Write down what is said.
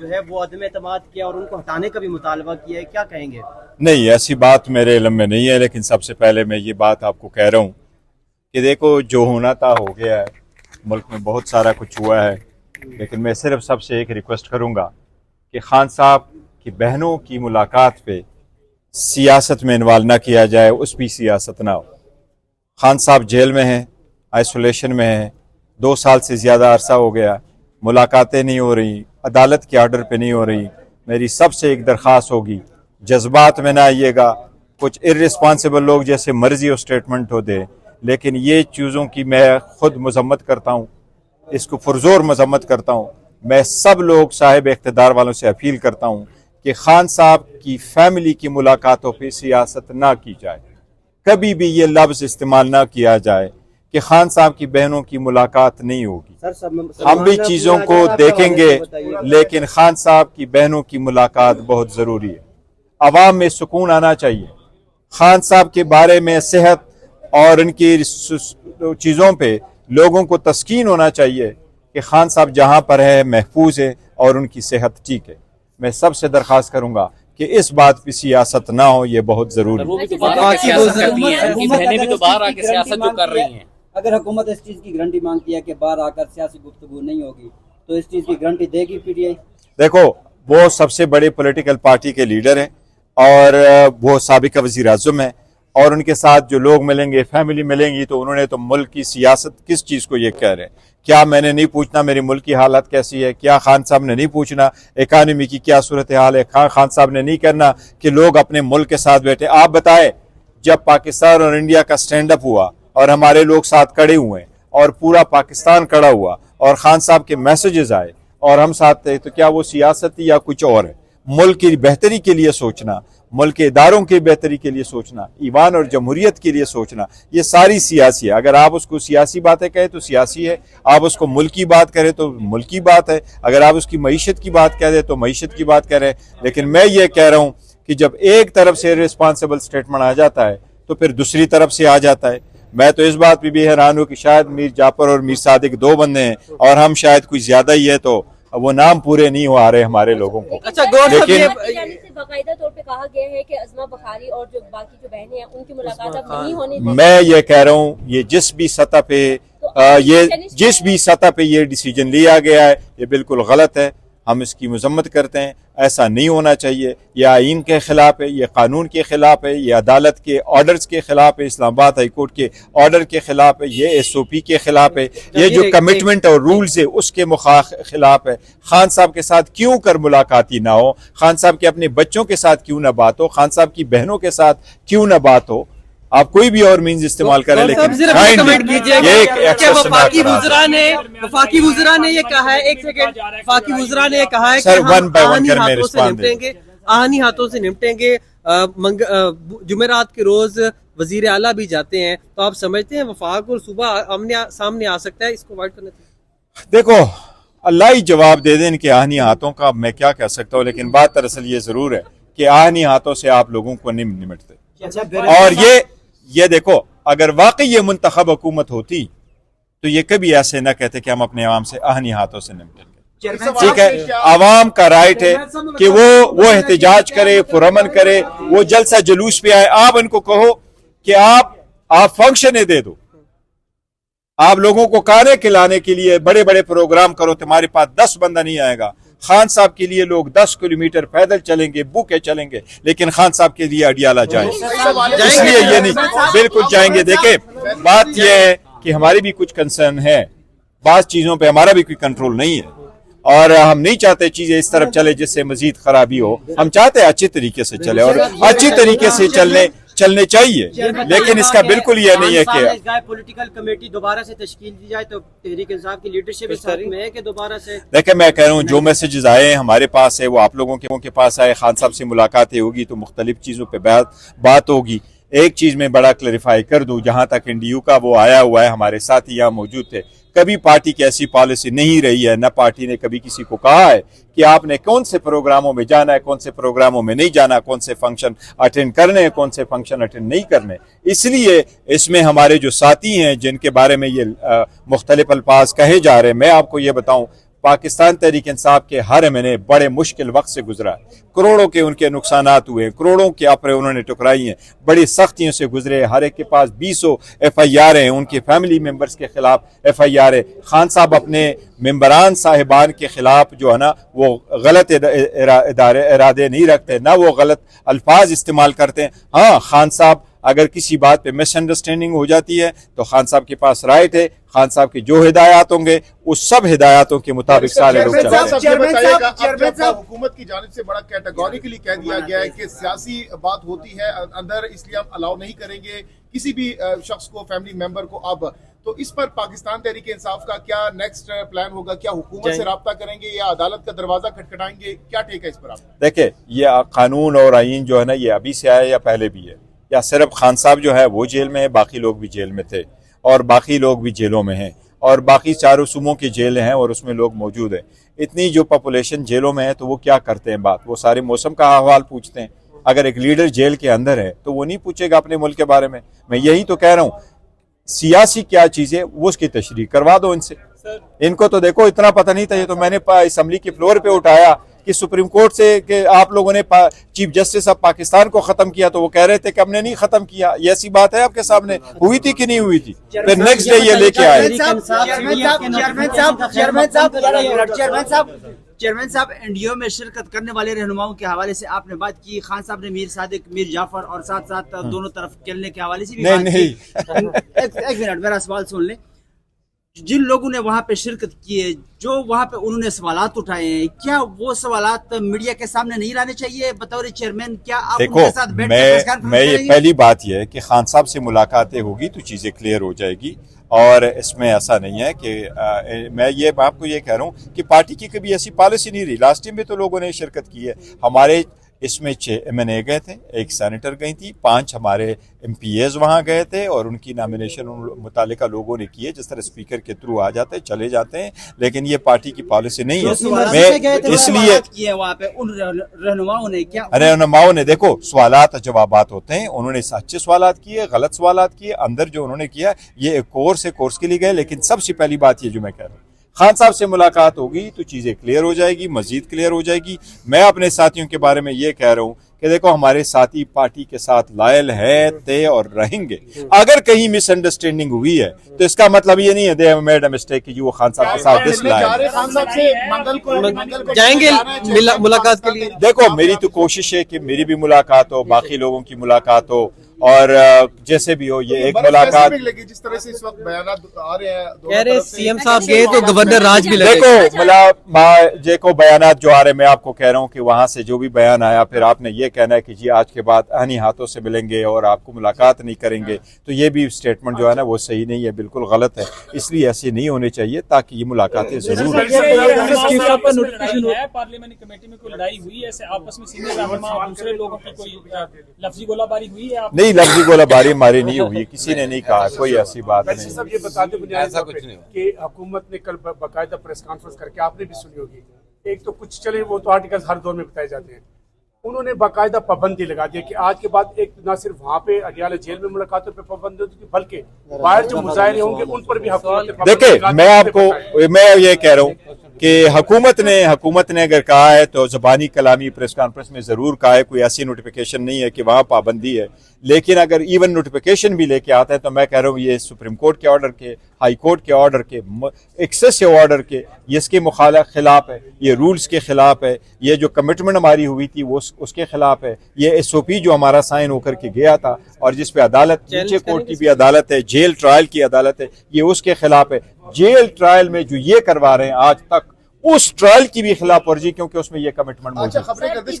जो है वो अदम एतमाद किया और उनको हटाने का भी मुतालबा किया है, क्या कहेंगे? नहीं, ऐसी बात मेरे इल्म में नहीं है, लेकिन सबसे पहले मैं ये बात आपको कह रहा हूँ कि देखो, जो होना था हो गया है। मुल्क में बहुत सारा कुछ हुआ है, लेकिन मैं सिर्फ सबसे एक रिक्वेस्ट करूँगा कि खान साहब की बहनों की मुलाकात पे सियासत में इन्वॉल्व ना किया जाए, उस भी सियासत ना हो। खान साहब जेल में हैं, आइसोलेशन में हैं, 2 साल से ज़्यादा अरसा हो गया, मुलाकातें नहीं हो रही, अदालत के आर्डर पे नहीं हो रही। मेरी सबसे एक दरख्वास्त होगी, जज्बात में ना आइएगा। कुछ इर्रिस्पॉन्सिबल लोग जैसे मर्जी हो स्टेटमेंट हो दे, लेकिन ये चीज़ों की मैं खुद मजम्मत करता हूँ, इसको पुरजोर मजम्मत करता हूँ। मैं सब लोग साहिब इख्तिदार वालों से अपील करता हूँ कि खान साहब की फैमिली की मुलाकातों पर सियासत ना की जाए। कभी भी ये लफ्ज़ इस्तेमाल ना किया जाए कि खान साहब की बहनों की मुलाकात नहीं होगी। हम भी चीज़ों को देखेंगे, लेकिन खान साहब की बहनों की मुलाकात बहुत ज़रूरी है। अवाम में सुकून आना चाहिए। खान साहब के बारे में सेहत और इनकी चीज़ों पे लोगों को तस्कीन होना चाहिए कि खान साहब जहाँ पर है महफूज है और उनकी सेहत ठीक है। मैं सबसे दरख्वास्त करूँगा कि इस बात पे सियासत ना हो, ये बहुत ज़रूरी है। अगर हुकूमत इस चीज़ की गारंटी मांगती है कि बाहर आकर सियासी गुफ्तगू नहीं होगी, तो इस चीज़ की गारंटी देगी पीटीआई? देखो, वो सबसे बड़े पॉलिटिकल पार्टी के लीडर हैं और वो साबिका वज़ीर आज़म है, और उनके साथ जो लोग मिलेंगे, फैमिली मिलेंगी, तो उन्होंने तो मुल्क की सियासत किस चीज़ को ये कह रहे हैं। क्या मैंने नहीं पूछना मेरी मुल्क की हालत कैसी है? क्या खान साहब ने नहीं पूछना इकानमी की क्या सूरत हाल है? खान साहब ने नहीं करना कि लोग अपने मुल्क के साथ बैठे? आप बताए, जब पाकिस्तान और इंडिया का स्टैंड अप हुआ और हमारे लोग साथ खड़े हुए और पूरा पाकिस्तान खड़ा हुआ और खान साहब के मैसेजेस आए और हम साथ थे, तो क्या वो सियासत या कुछ और है? मुल्क की बेहतरी के लिए सोचना, मुल्क के इदारों की बेहतरी के लिए सोचना, ईवान और जमहूरियत के लिए सोचना, ये सारी सियासी है। अगर आप उसको सियासी बातें कहें तो सियासी है, आप उसको मुल्की बात करें तो मुल्की बात है, अगर आप उसकी मईशत की बात कह दें तो मईशत की बात करें। लेकिन मैं ये कह रहा हूँ कि जब एक तरफ से रिस्पॉन्सिबल स्टेटमेंट आ जाता है तो फिर दूसरी तरफ से आ जाता है। मैं तो इस बात पे भी हैरान हूँ कि शायद मीर जाफर और मीर सादिक 2 बंदे हैं और हम शायद कुछ ज्यादा ही है, तो वो नाम पूरे नहीं हो आ रहे हमारे लोगों को। अच्छा, लेकिन बाकायदा तौर पे कहा गया है कि अज़मा बखारी और जो बाकी जो बहनें हैं उनकी मुलाकात अब नहीं होने देंगे। मैं ये कह रहा हूँ, ये जिस भी सतह पे ये डिसीजन लिया गया है, ये बिल्कुल गलत है। हम इसकी मजम्मत करते हैं, ऐसा नहीं होना चाहिए। यह आइन के खिलाफ है, ये कानून के खिलाफ है, ये अदालत के ऑर्डर्स के खिलाफ है, इस्लामाबाद हाई कोर्ट के ऑर्डर के खिलाफ है, ये SOP के खिलाफ है, ये जो कमिटमेंट और रूल्स है उसके खिलाफ है। खान साहब के साथ क्यों कर मुलाकात ही ना हो? खान साहब के अपने बच्चों के साथ क्यों ना बात हो? खान साहब की बहनों के साथ क्यों ना बात हो? आप कोई भी और मीन्स इस्तेमाल करें, लेकिन वफाकी वुज़रा ने ये कहा है, एक सेकंड, वफाकी वुज़रा ने कहा है सर, कि आहनी हाथों से निपटेंगे। जुमेरात के रोज वजीर आला भी जाते हैं, तो आप समझते हैं वफाक और सुबह सामने आ सकता है? इसको अवॉइड करना चाहिए। देखो, अल्लाह ही जवाब दे दे इनके आहनी हाथों का, मैं क्या कह सकता हूँ। लेकिन बात दरअसल ये जरूर है कि आहनी हाथों से आप लोगों को नहीं निमटते। और ये देखो, अगर वाकई ये मुंतखब हुकूमत होती तो ये कभी ऐसे न कहते कि हम अपने आवाम से आहनी हाथों से निपटेंगे। ठीक है, आवाम का राइट है कि वो एहतजाज करे, पुरअमन करे, वो जलसा जुलूस पे आए। आप इनको कहो कि आप फंक्शन दे दो, आप लोगों को खाने खिलाने के लिए बड़े बड़े प्रोग्राम करो, तुम्हारे पास 10 बंदा नहीं आएगा। खान साहब के लिए लोग 10 किलोमीटर पैदल चलेंगे, भूखे चलेंगे, लेकिन खान साहब के लिए अडियाला जाएंगे। इसलिए ये नहीं, बिल्कुल जाएंगे। देखे, बात यह है कि हमारी भी कुछ कंसर्न है, बात चीजों पे हमारा भी कोई कंट्रोल नहीं है, और हम नहीं चाहते चीजें इस तरफ चले जिससे मजीद खराबी हो। हम चाहते हैं अच्छे तरीके से चले, और अच्छी तरीके से चलने चाहिए, लेकिन इसका बिल्कुल ये नहीं है कि पॉलिटिकल कमेटी दोबारा से तश्कील दी जाए तो तहरीक इंसाफ की लीडरशिप इस साथ में है कि दोबारा से। देखिए, मैं कह रहा हूँ, जो मैसेजेस आए हमारे पास है वो आप लोगों के पास आए। खान साहब से मुलाकातें होगी तो मुख्तलिफ चीज़ों पे बात होगी। एक चीज़ में बड़ा क्लैरिफाई कर दूं, जहाँ तक NDU का वो आया हुआ है, हमारे साथ ही यहाँ मौजूद थे, कभी पार्टी की ऐसी पॉलिसी नहीं रही है, न पार्टी ने कभी किसी को कहा है कि आपने कौन से प्रोग्रामों में जाना है, कौन से प्रोग्रामों में नहीं जाना, कौन से फंक्शन अटेंड करने हैं, कौन से फंक्शन अटेंड नहीं करने। इसलिए इसमें हमारे जो साथी हैं जिनके बारे में ये मुख्तलिफ अल्फाज कहे जा रहे हैं, मैं आपको ये बताऊं, पाकिस्तान तहरीक इंसाफ के हर एमएनए बड़े मुश्किल वक्त से गुजरा है, करोड़ों के उनके नुकसानात हुए, करोड़ों की आपरे उन्होंने टुकराई हैं, बड़ी सख्तियों से गुजरे। हर एक के पास 20 FIR हैं, उनके फैमिली मेंबर्स के खिलाफ FIR है। खान साहब अपने मेंबरान साहिबान के खिलाफ जो है ना वो गलत इरादे नहीं रखते, ना वो गलत अल्फाज इस्तेमाल करते हैं। हाँ, खान साहब अगर किसी बात पे मिसअंडरस्टैंडिंग हो जाती है तो खान साहब के पास राइट है, खान साहब की जो हिदायत होंगे उस सब हिदायतों के मुताबिक सारे लोग चलते हैं। हुकूमत की जानिब से बड़ा कैटेगोरिकली कह दिया गया है कि सियासी बात होती है अंदर, इसलिए हम अलाउ नहीं करेंगे किसी भी शख्स को, फैमिली मेंबर को। अब तो इस पर पाकिस्तान तहरीक इंसाफ का क्या नेक्स्ट प्लान होगा? क्या हुकूमत से राब्ता करेंगे या अदालत का दरवाजा खटखटाएंगे? क्या टेक है इस पर आप? देखिए, ये कानून और आईन जो है ना, ये अभी से आया या पहले भी है, या सिर्फ खान साहब जो है वो जेल में है, बाकी लोग भी जेल में थे और बाकी लोग भी जेलों में हैं और बाकी चारों सूबों की जेल हैं और उसमें लोग मौजूद हैं। इतनी जो पॉपुलेशन जेलों में है तो वो क्या करते हैं बात? वो सारे मौसम का अहवाल पूछते हैं। अगर एक लीडर जेल के अंदर है तो वो नहीं पूछेगा अपने मुल्क के बारे में। मैं यही तो कह रहा हूँ, सियासी क्या चीज़ है वो उसकी तशरीह करवा दो इनसे। इनको तो देखो इतना पता नहीं था। ये तो मैंने असम्बली के फ्लोर पे उठाया कि सुप्रीम कोर्ट से कि आप लोगों ने चीफ जस्टिस ऑफ पाकिस्तान को खत्म किया, तो वो कह रहे थे कि हमने नहीं खत्म किया। ये ऐसी बात है आपके सामने? हुई थी कि नहीं हुई थी? फिर नेक्स्ट डे ये लेके आए। चेयरमैन साहब, एनडीओ में शिरकत करने वाले रहनुमाओं के हवाले से आपने बात की। खान साहब ने मीर सादिक, मीर जाफर और साथ साथ दोनों तरफ खेलने के हवाले से भी बात की। एक मिनट, मेरा सवाल सुन ले। जिन लोगों ने वहाँ पे शिरकत की है, जो वहाँ पे उन्होंने सवालात उठाए हैं, क्या वो सवालात मीडिया के सामने नहीं लाने चाहिए बतौर चेयरमैन? क्या आप उनके साथ बैठ कर मैं ये पहली बात यह है कि खान साहब से मुलाकातें होगी तो चीज़ें क्लियर हो जाएगी और इसमें ऐसा नहीं है कि मैं आपको ये कह रहा हूँ कि पार्टी की कभी ऐसी पॉलिसी नहीं रही। लास्ट टाइम भी तो लोगों ने शिरकत की है। हमारे इसमें 6 MNA गए थे, 1 सेनेटर गई थी, 5 हमारे MPAs वहाँ गए थे और उनकी नॉमिनेशन मुतालिका लोगों ने की है। जिस तरह स्पीकर के थ्रू आ जाते हैं चले जाते हैं, लेकिन ये पार्टी की पॉलिसी नहीं है। मैं इसलिए किए वहाँ पे उन रहनुमाओं ने क्या? रहनुमाओं ने देखो सवालात जवाबात होते हैं, उन्होंने अच्छे सवालात किए, गलत सवालात किए। अंदर जो उन्होंने किया ये एक कोर्स है, कोर्स के लिए गए। लेकिन सबसे पहली बात ये जो मैं कह रहा हूँ, खान साहब से मुलाकात होगी तो चीज़ें क्लियर हो जाएगी, मजीद क्लियर हो जाएगी। मैं अपने साथियों के बारे में ये कह रहा हूँ कि देखो हमारे साथी पार्टी के साथ लायल है, थे और रहेंगे। अगर कहीं मिसअंडरस्टैंडिंग हुई है तो इसका मतलब ये नहीं है they have made a mistake कि वो खान साहब के साथ डिसलायल जाएंगे मुलाकात के लिए। देखो मेरी तो कोशिश है कि मेरी भी मुलाकात हो, बाकी लोगों की मुलाकात हो और जैसे भी हो ये एक मुलाकात। जिस तरह से इस वक्त बयानात आ रहे हैं, कह रहे सीएम साहब गए तो गवर्नर राज भी लगे। देखो बयानात जो आ रहे, मैं आपको कह रहा हूँ कि वहां से जो भी बयान आया फिर आपने ये कहना है कि जी आज के बाद अहनी हाथों से मिलेंगे और आपको मुलाकात नहीं करेंगे, तो ये भी स्टेटमेंट जो है ना वो सही नहीं है, बिल्कुल गलत है। इसलिए ऐसे नहीं होने चाहिए ताकि ये मुलाकातें जरूर पार्लियामेंट्री कमेटी में कोई लड़ाई हुई है ऐसे आपस में सीनियर रहनुमा और दूसरे लोगों की कोई लफ्जी गोलाबारी हुई है? नहीं, लफ्जी गोलाबारी हमारी नहीं हुई, किसी ने नहीं कहा, कोई ऐसी बात नहीं। सब ये बता दें ऐसा कुछ नहीं कि हुकूमत ने कल बाकायदा प्रेस कॉन्फ्रेंस करके, आपने भी सुनी होगी, एक तो कुछ चले वो तो आर्टिकल्स हर दौर में बताए जाते हैं, उन्होंने बाकायदा पाबंदी लगा दी कि आज के बाद एक ना सिर्फ वहाँ पे अडियाला जेल में मुलाकातों पे पाबंदी होती थी बल्कि बाहर जो मुजाहरे होंगे उन पर भी हुकूमत। देखिए मैं ये कह रहा हूँ कि हुकूमत ने अगर कहा है तो ज़बानी कलामी प्रेस कॉन्फ्रेंस में ज़रूर कहा है, कोई ऐसी नोटिफिकेशन नहीं है कि वहाँ पाबंदी है। लेकिन अगर इवन नोटिफिकेशन भी लेके आता है तो मैं कह रहा हूँ ये सुप्रीम कोर्ट के ऑर्डर के, हाई कोर्ट के ऑर्डर के, एक्सेसिव ऑर्डर के, ये इसके खिलाफ है, ये रूल्स के खिलाफ है, ये जो कमिटमेंट हमारी हुई थी वो उसके खिलाफ है, ये SOP जो हमारा साइन होकर के गया था और जिस पे अदालत, नीचे कोर्ट की भी अदालत है, जेल ट्रायल की अदालत है, ये उसके खिलाफ है। जेल ट्रायल में जो ये करवा रहे हैं आज तक उस ट्रायल की भी खिलाफ वर्जी, क्योंकि उसमें ये कमिटमेंट मौजूद है।